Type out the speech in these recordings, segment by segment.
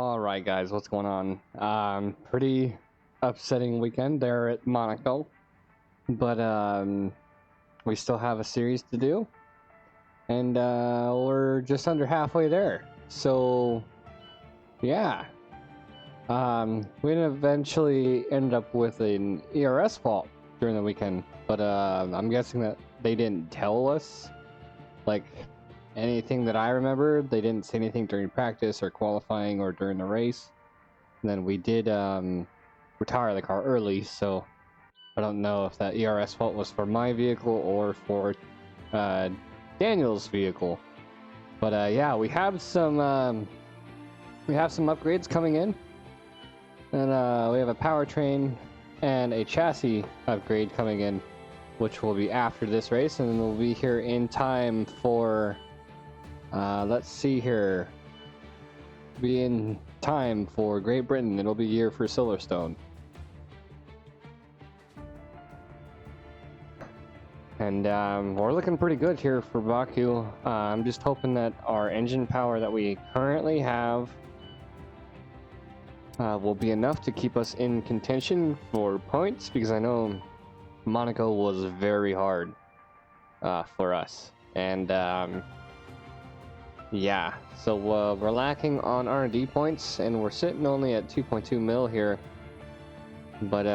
Alright guys, what's going on? Pretty upsetting weekend there at Monaco, but we still have a series to do, and we're just under halfway there. So yeah, we eventually ended up with an ERS fault during the weekend, but I'm guessing that they didn't tell us, like, anything that I remember. They didn't say anything during practice or qualifying or during the race. And then we did retire the car early, so I don't know if that ERS fault was for my vehicle or for Daniel's vehicle. But yeah, we have some upgrades coming in, and we have a powertrain and a chassis upgrade coming in, which will be after this race, and we'll be here in time for let's see here. Be in time for Great Britain. It'll be year for Silverstone. And we're looking pretty good here for Baku. I'm just hoping that our engine power that we currently have will be enough to keep us in contention for points, because I know Monaco was very hard for us. And yeah, so we're lacking on R&D points, and we're sitting only at 2.2 mil here, but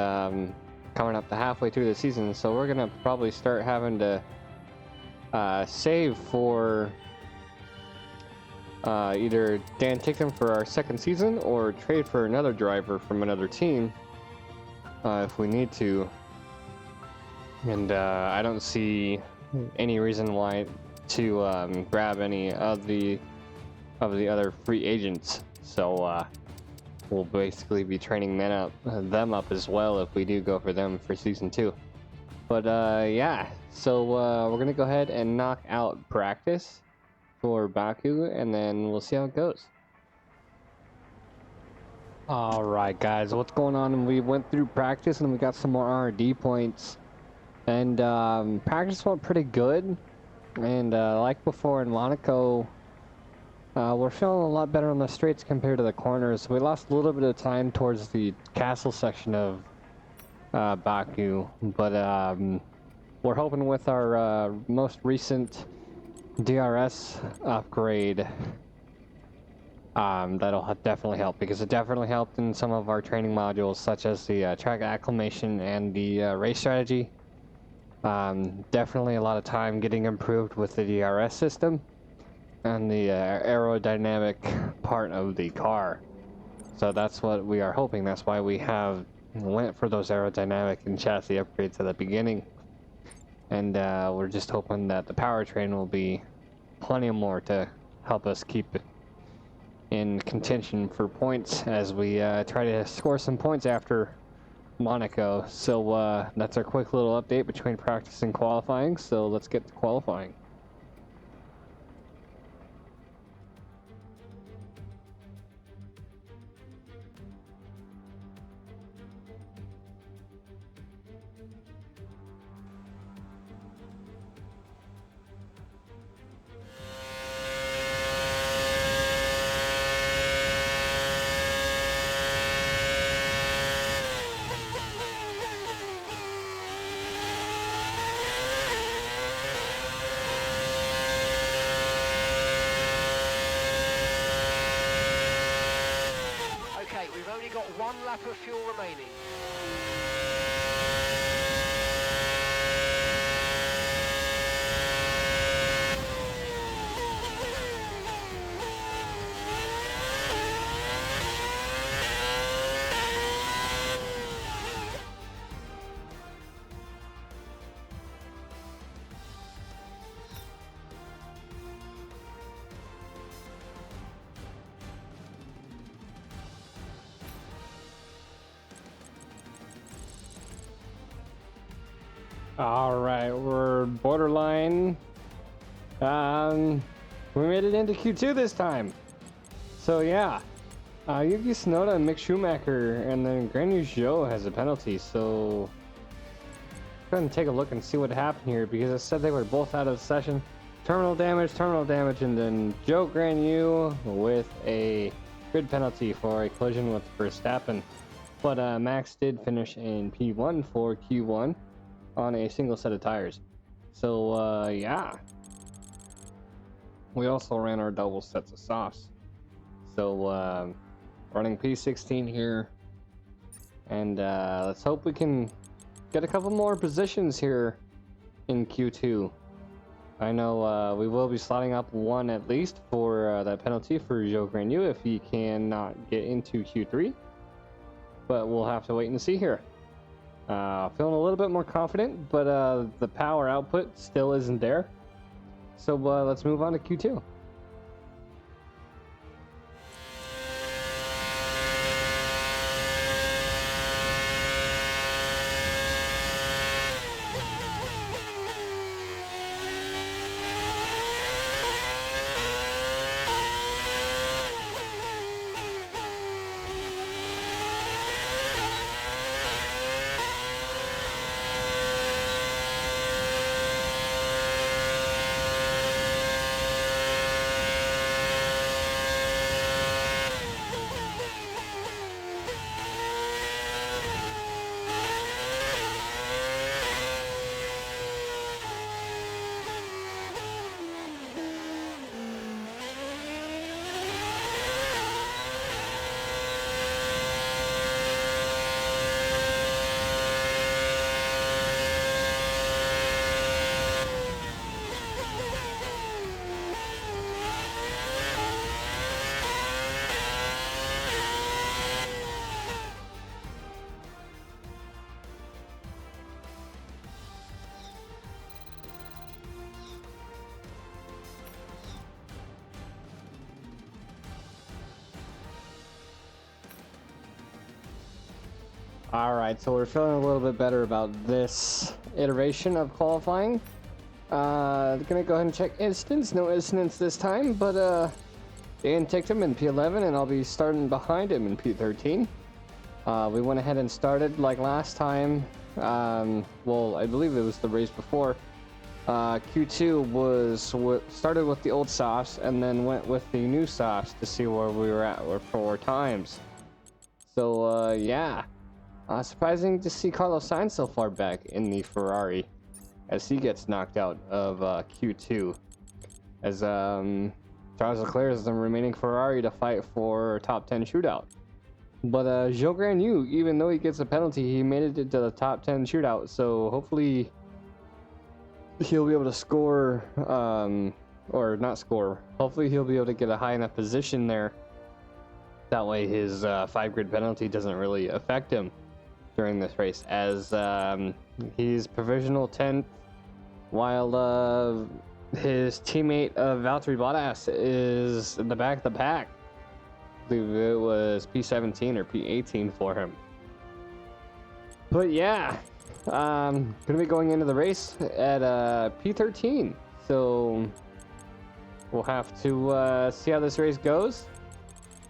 coming up to halfway through the season, so we're gonna probably start having to save for either Dan Tickton for our second season, or trade for another driver from another team if we need to. And I don't see any reason why to grab any of the other free agents, so we'll basically be training them up as well if we do go for them for season 2. But yeah, so we're gonna go ahead and knock out practice for Baku, and then we'll see how it goes. Alright guys, what's going on? And we went through practice and we got some more R&D points, and practice went pretty good. And like before in Monaco, we're feeling a lot better on the straights compared to the corners. We lost a little bit of time towards the castle section of Baku, but we're hoping with our most recent DRS upgrade, that'll definitely help, because it definitely helped in some of our training modules, such as the track acclimation and the race strategy. Definitely a lot of time getting improved with the DRS system and the aerodynamic part of the car. So that's what we are hoping. That's why we went for those aerodynamic and chassis upgrades at the beginning. And we're just hoping that the powertrain will be plenty more to help us keep in contention for points as we try to score some points after Monaco. So that's our quick little update between practice and qualifying, so let's get to qualifying. We've only got one lap of fuel remaining. Alright, we're borderline. We made it into Q2 this time. So yeah, Yuki Tsunoda and Mick Schumacher, and then Guanyu Zhou has a penalty, so go ahead and take a look and see what happened here, because it said they were both out of the session. Terminal damage, and then Zhou Guanyu with a grid penalty for a collision with Verstappen. But Max did finish in P1 for Q1 on a single set of tires. So yeah. We also ran our double sets of softs. So running P16 here. And let's hope we can get a couple more positions here in Q2. I know we will be slotting up one at least for that penalty for Joe Granu if he cannot get into Q3. But we'll have to wait and see here. Feeling a little bit more confident, but the power output still isn't there. So let's move on to Q2. Alright, so we're feeling a little bit better about this iteration of qualifying. Gonna go ahead and check instance. No incidents this time, but Dan ticked him in P11 and I'll be starting behind him in P13. We went ahead and started like last time. Well, I believe it was the race before. Q2 was started with the old softs and then went with the new softs to see where we were at for times. So yeah. Surprising to see Carlos Sainz so far back in the Ferrari as he gets knocked out of Q2 as Charles Leclerc is the remaining Ferrari to fight for top 10 shootout. But Joe Granu, even though he gets a penalty, he made it to the top 10 shootout, so hopefully he'll be able to score, or not score, hopefully he'll be able to get a high enough position there. That way his 5 grid penalty doesn't really affect him during this race, as he's provisional 10th, while his teammate Valtteri Bottas is in the back of the pack. I believe it was P17 or P18 for him. But yeah, gonna be going into the race at P13, so we'll have to see how this race goes.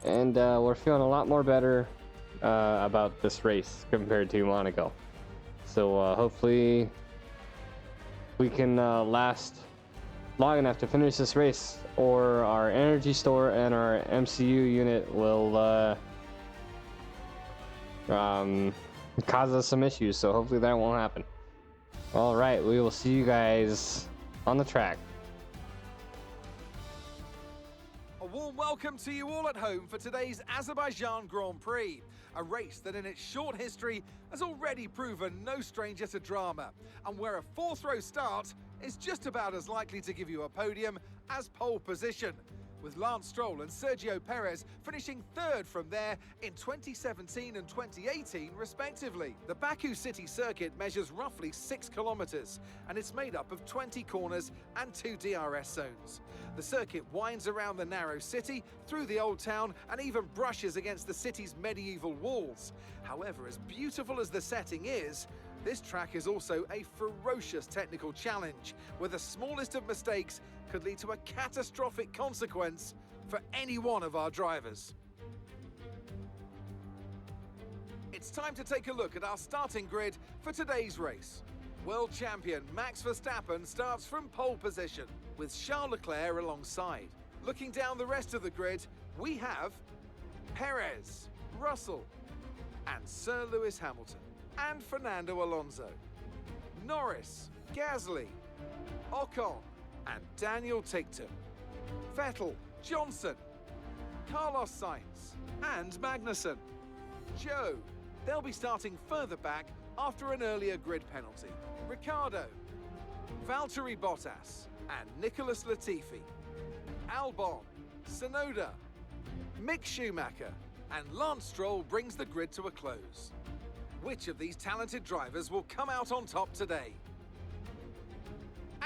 And we're feeling a lot more better about this race compared to Monaco. So hopefully we can last long enough to finish this race, or our energy store and our MCU unit will cause us some issues. So hopefully that won't happen. All right, we will see you guys on the track. A warm welcome to you all at home for today's Azerbaijan Grand Prix, a race that in its short history has already proven no stranger to drama, and where a 4th row start is just about as likely to give you a podium as pole position, with Lance Stroll and Sergio Perez finishing 3rd from there in 2017 and 2018 respectively. The Baku city circuit measures roughly 6 kilometers, and it's made up of 20 corners and 2 DRS zones. The circuit winds around the narrow city, through the old town, and even brushes against the city's medieval walls. However, as beautiful as the setting is, this track is also a ferocious technical challenge, where the smallest of mistakes could lead to a catastrophic consequence for any one of our drivers. It's time to take a look at our starting grid for today's race. World champion Max Verstappen starts from pole position, with Charles Leclerc alongside. Looking down the rest of the grid, we have Perez, Russell, and Sir Lewis Hamilton, and Fernando Alonso, Norris, Gasly, Ocon, and Daniel Ticktum, Vettel, Johnson, Carlos Sainz, and Magnussen. Joe, they'll be starting further back after an earlier grid penalty. Ricciardo, Valtteri Bottas, and Nicholas Latifi, Albon, Tsunoda, Mick Schumacher, and Lance Stroll brings the grid to a close. Which of these talented drivers will come out on top today?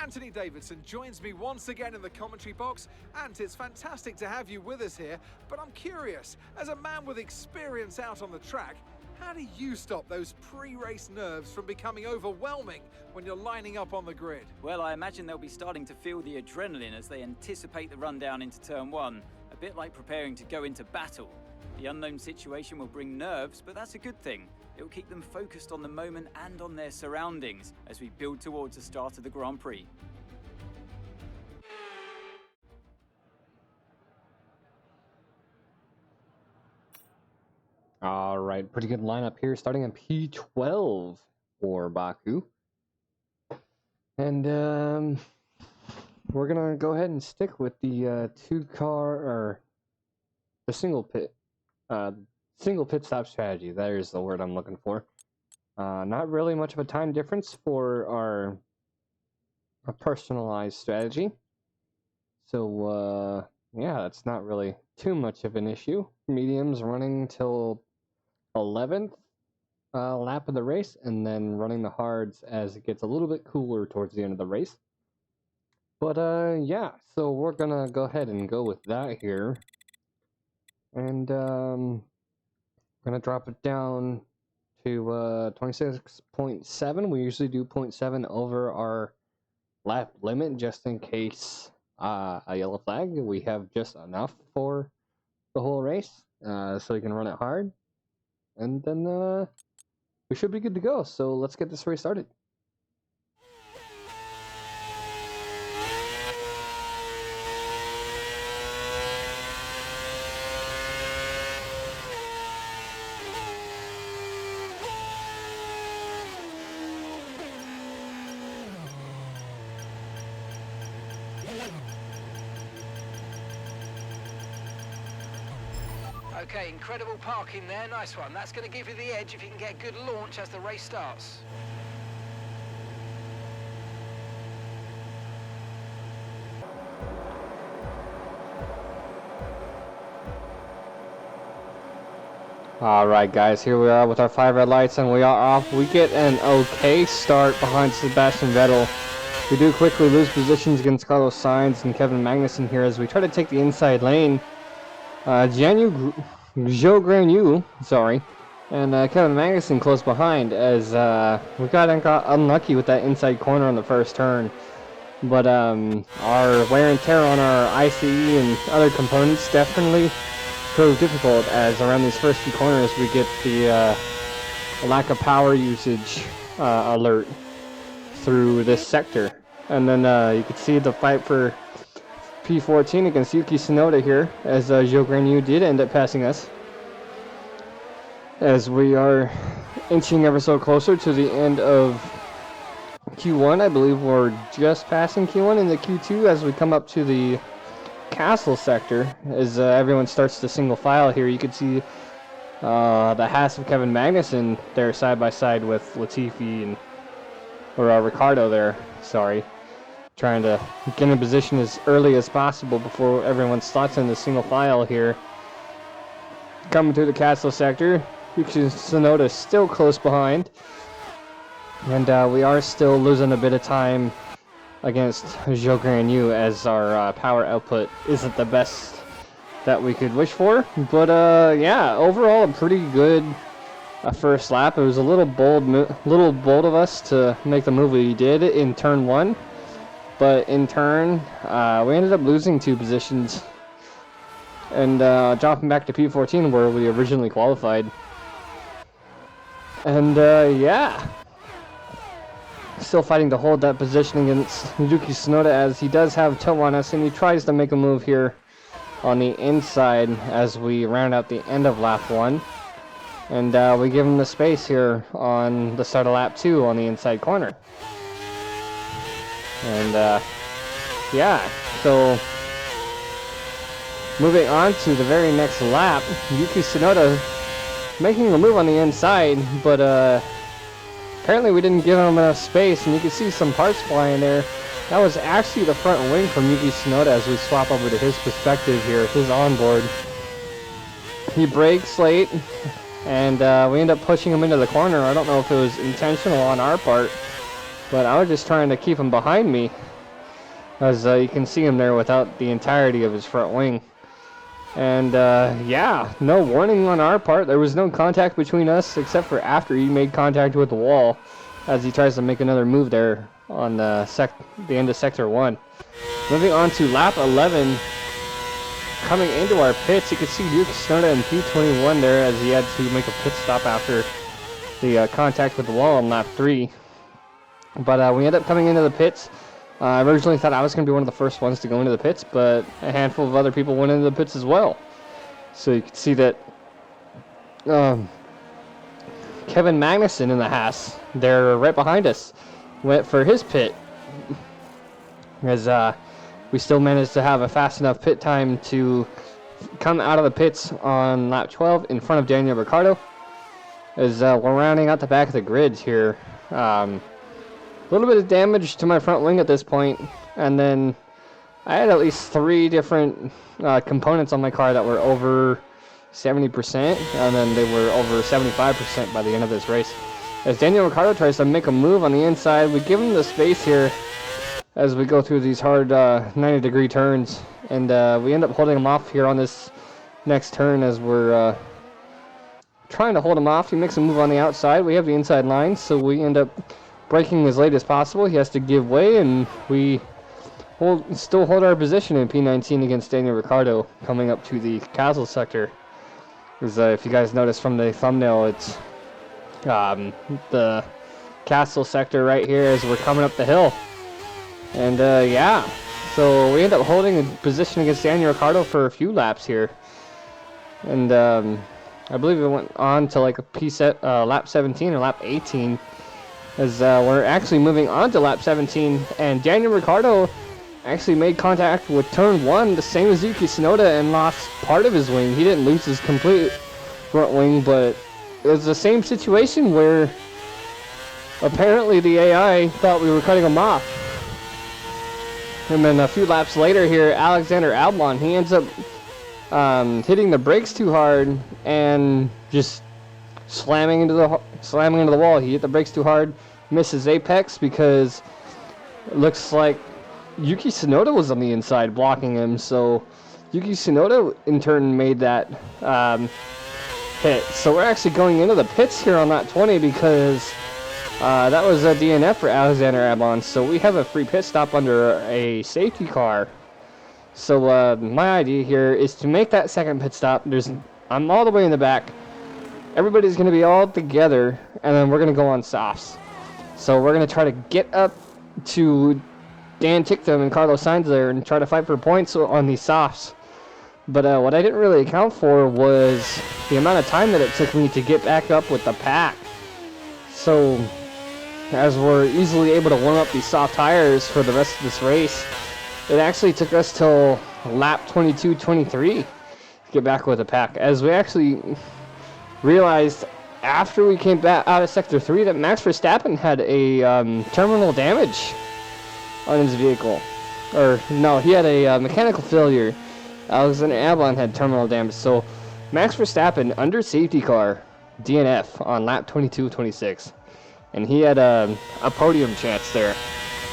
Anthony Davidson joins me once again in the commentary box, and it's fantastic to have you with us here, but I'm curious, as a man with experience out on the track, how do you stop those pre-race nerves from becoming overwhelming when you're lining up on the grid? Well, I imagine they'll be starting to feel the adrenaline as they anticipate the rundown into turn one, a bit like preparing to go into battle. The unknown situation will bring nerves, but that's a good thing. It will keep them focused on the moment and on their surroundings as we build towards the start of the Grand Prix. All right, pretty good lineup here, starting on P12 for Baku. And we're gonna go ahead and stick with the single pit stop strategy. That is the word I'm looking for. Not really much of a time difference for our personalized strategy. So yeah, that's not really too much of an issue. Mediums running till 11th lap of the race, and then running the hards as it gets a little bit cooler towards the end of the race. But yeah, so we're gonna go ahead and go with that here, and gonna drop it down to 26.7. We usually do 0.7 over our lap limit just in case a yellow flag. We have just enough for the whole race, so we can run it hard, and then we should be good to go. So let's get this race started. Okay, incredible parking there, nice one. That's going to give you the edge if you can get good launch as the race starts. Alright guys, here we are with our 5 red lights, and we are off. We get an okay start behind Sebastian Vettel. We do quickly lose positions against Carlos Sainz and Kevin Magnussen here as we try to take the inside lane. Joe Granu, sorry, and Kevin Magnussen close behind as we got unlucky with that inside corner on the first turn. But our wear and tear on our ICE and other components definitely proved difficult, as around these first few corners we get the lack of power usage alert through this sector. And then you can see the fight for P14 against Yuki Tsunoda here, as Joe Granu did end up passing us. As we are inching ever so closer to the end of Q1, I believe we're just passing Q1 into Q2 as we come up to the castle sector. As everyone starts to single file here, you can see the Haas of Kevin Magnussen there side by side with Latifi or Ricciardo there, sorry. Trying to get in position as early as possible before everyone slots in the single file here. Coming through the castle sector, Yuki Tsunoda still close behind. And we are still losing a bit of time against Joe Granu, as our power output isn't the best that we could wish for. But yeah, overall a pretty good first lap. It was a little bold of us to make the move we did in turn 1. But in turn, we ended up losing 2 positions and dropping back to P14 where we originally qualified. And yeah, still fighting to hold that position against Yuki Tsunoda, as he does have toe on us and he tries to make a move here on the inside as we round out the end of lap 1. And we give him the space here on the start of lap 2 on the inside corner. And yeah, so moving on to the very next lap, Yuki Tsunoda making a move on the inside, but apparently we didn't give him enough space, and you can see some parts flying there. That was actually the front wing from Yuki Tsunoda as we swap over to his perspective here, his onboard. He brakes late, and we end up pushing him into the corner. I don't know if it was intentional on our part, but I was just trying to keep him behind me, as you can see him there without the entirety of his front wing. And yeah, no warning on our part. There was no contact between us except for after he made contact with the wall as he tries to make another move there on the end of Sector 1. Moving on to lap 11. Coming into our pits, you can see Yuki Tsunoda in P21 there as he had to make a pit stop after the contact with the wall on lap 3. But we end up coming into the pits. I originally thought I was going to be one of the first ones to go into the pits, but a handful of other people went into the pits as well. So you can see that Kevin Magnussen in the Haas, they're right behind us, went for his pit. As we still managed to have a fast enough pit time to come out of the pits on lap 12 in front of Daniel Ricciardo. As we're rounding out the back of the grids here. A little bit of damage to my front wing at this point, and then I had at least 3 different components on my car that were over 70%, and then they were over 75% by the end of this race. As Daniel Ricciardo tries to make a move on the inside, we give him the space here as we go through these hard 90-degree turns, and we end up holding him off here on this next turn as we're trying to hold him off. He makes a move on the outside. We have the inside line, so we end up braking as late as possible. He has to give way, and we still hold our position in P19 against Daniel Ricciardo coming up to the castle sector. Because if you guys notice from the thumbnail, it's the castle sector right here as we're coming up the hill. And yeah, so we end up holding a position against Daniel Ricciardo for a few laps here. And I believe it went on to like a lap 17 or lap 18. As we're actually moving on to lap 17, and Daniel Ricciardo actually made contact with turn 1, the same as Yuki Tsunoda, and lost part of his wing. He didn't lose his complete front wing, but it was the same situation where apparently the AI thought we were cutting him off. And then a few laps later here, Alexander Albon, he ends up hitting the brakes too hard and just slamming into the wall. He hit the brakes too hard, misses apex because it looks like Yuki Tsunoda was on the inside blocking him. So Yuki Tsunoda in turn made that hit. So we're actually going into the pits here on lap 20 because that was a DNF for Alexander Albon. So we have a free pit stop under a safety car. So my idea here is to make that second pit stop. I'm all the way in the back. Everybody's going to be all together, and then we're going to go on softs. So we're going to try to get up to Dan Ticktum and Carlos Sainz there and try to fight for points on these softs. But what I didn't really account for was the amount of time that it took me to get back up with the pack. So as we're easily able to warm up these soft tires for the rest of this race, it actually took us till lap 22-23 to get back with the pack. As we actually realized after we came back out of Sector 3 that Max Verstappen had a terminal damage on his vehicle. Or, no, he had a mechanical failure. Alexander Albon had terminal damage. So, Max Verstappen, under safety car, DNF on lap 22-26. And he had a podium chance there.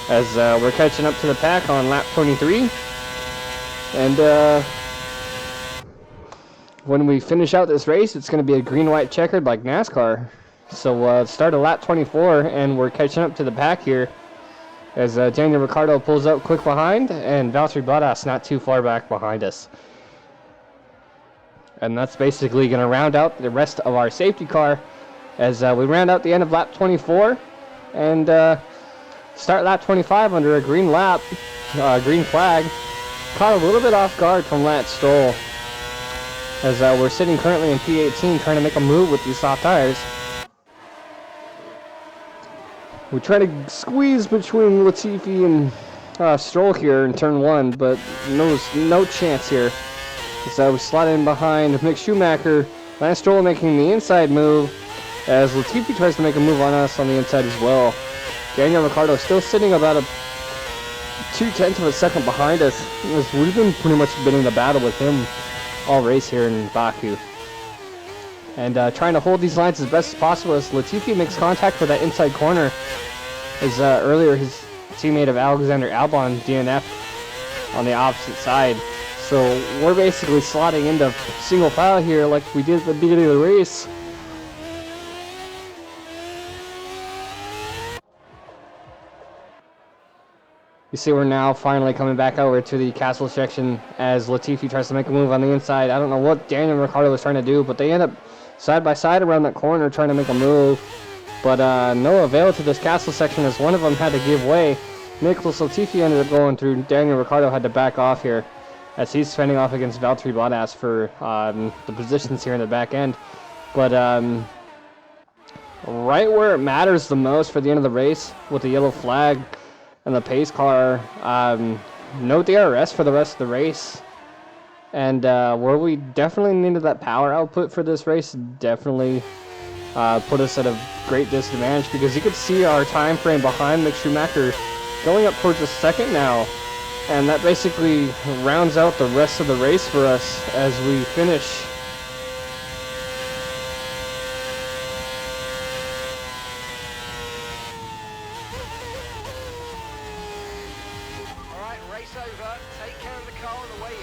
As we're catching up to the pack on lap 23. And, when we finish out this race, it's going to be a green-white checkered like NASCAR. So start of lap 24, and we're catching up to the pack here as Daniel Ricciardo pulls up quick behind, and Valtteri Bottas not too far back behind us. And that's basically going to round out the rest of our safety car as we round out the end of lap 24 and start lap 25 under a green flag. caught a little bit off guard from Lance Stroll, as we're sitting currently in P18 trying to make a move with these soft tires. We try to squeeze between Latifi and Stroll here in turn 1, but no chance here. So we slide in behind Mick Schumacher. Lance Stroll making the inside move, as Latifi tries to make a move on us on the inside as well. Daniel Ricciardo still sitting about a 0.2 of a second behind us, as we've been pretty much been in the battle with him all race here in Baku. And trying to hold these lines as best as possible as Latifi makes contact for that inside corner. As earlier his teammate of Alexander Albon DNF on the opposite side. So we're basically slotting into single file here like we did at the beginning of the race. You see we're now finally coming back over to the castle section as Latifi tries to make a move on the inside. I don't know what Daniel Ricciardo was trying to do, but they end up side by side around that corner trying to make a move. But no avail to this castle section as one of them had to give way. Nicholas Latifi ended up going through. Daniel Ricciardo had to back off here as he's fending off against Valtteri Bottas for the positions here in the back end. But right where it matters the most for the end of the race with the yellow flag and the pace car, no DRS for the rest of the race. And where we definitely needed that power output for this race, definitely put us at a great disadvantage, because you could see our time frame behind Mick Schumacher going up towards a second now. And that basically rounds out the rest of the race for us as we finish. All right, race over. Take care of the car on the way in.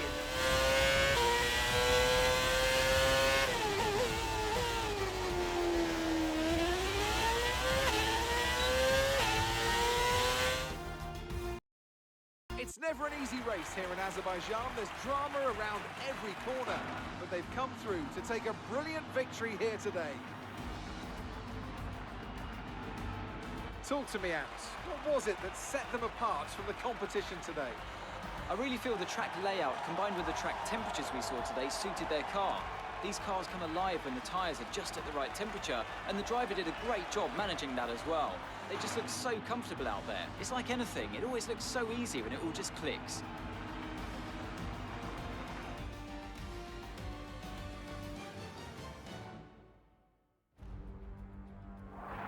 It's never an easy race here in Azerbaijan. There's drama around every corner, but they've come through to take a brilliant victory here today. Talk to me, Ants. What was it that set them apart from the competition today? I really feel the track layout combined with the track temperatures we saw today suited their car. These cars come alive when the tyres are just at the right temperature, and the driver did a great job managing that as well. They just look so comfortable out there. It's like anything, it always looks so easy when it all just clicks.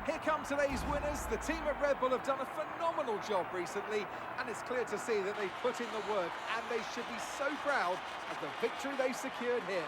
Here come today's winners. The team at Red Bull have done a phenomenal job recently, and it's clear to see that they've put in the work, and they should be so proud of the victory they've secured here.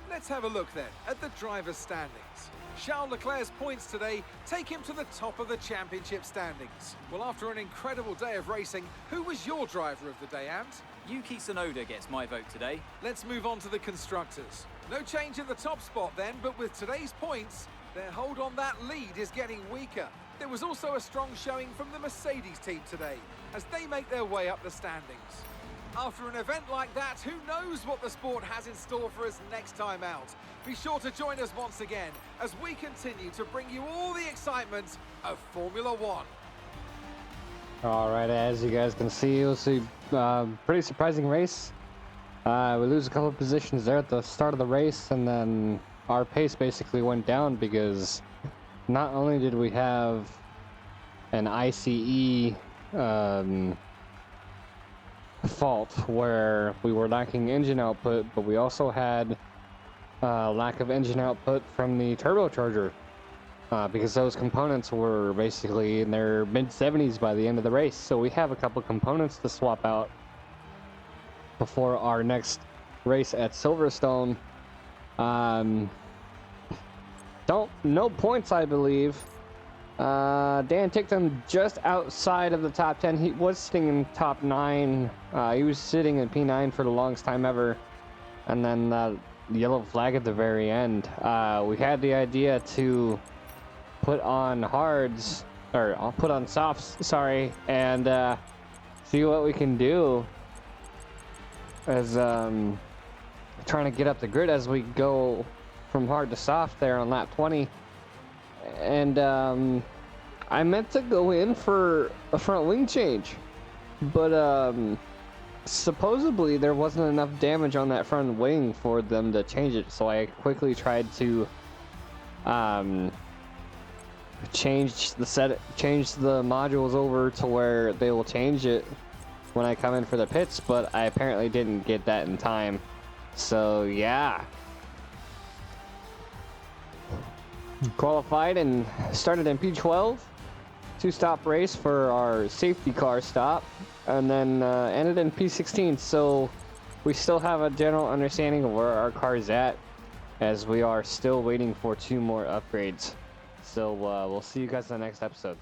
Let's have a look then at the driver's standings. Charles Leclerc's points today take him to the top of the championship standings. Well, after an incredible day of racing, who was your driver of the day, Ant? Yuki Tsunoda gets my vote today. Let's move on to the constructors. No change in the top spot then, but with today's points, their hold on that lead is getting weaker. There was also a strong showing from the Mercedes team today, as they make their way up the standings. After an event like that, who knows what the sport has in store for us next time out? Be sure to join us once again as we continue to bring you all the excitement of Formula One. Alright, as you guys can see, it was a pretty surprising race. We lose a couple of positions there at the start of the race, and then our pace basically went down because not only did we have an ICE fault where we were lacking engine output, but we also had lack of engine output from the turbocharger because those components were basically in their mid-70s by the end of the race. So we have a couple components to swap out before our next race at Silverstone. No points, I believe. Dan ticked him just outside of the top 10. He was sitting in top 9. He was sitting in P9 for the longest time ever. and then the yellow flag at the very end. We had the idea to put on hards, or I'll put on softs, sorry, and see what we can do as trying to get up the grid as we go from hard to soft there on lap 20. And I meant to go in for a front wing change, but supposedly there wasn't enough damage on that front wing for them to change it, so I quickly tried to change the modules over to where they will change it when I come in for the pits, but I apparently didn't get that in time. So yeah, qualified and started in P12, 2-stop race for our safety car stop, and then ended in P16. So we still have a general understanding of where our car is at, as we are still waiting for 2 more upgrades. So we'll see you guys in the next episode.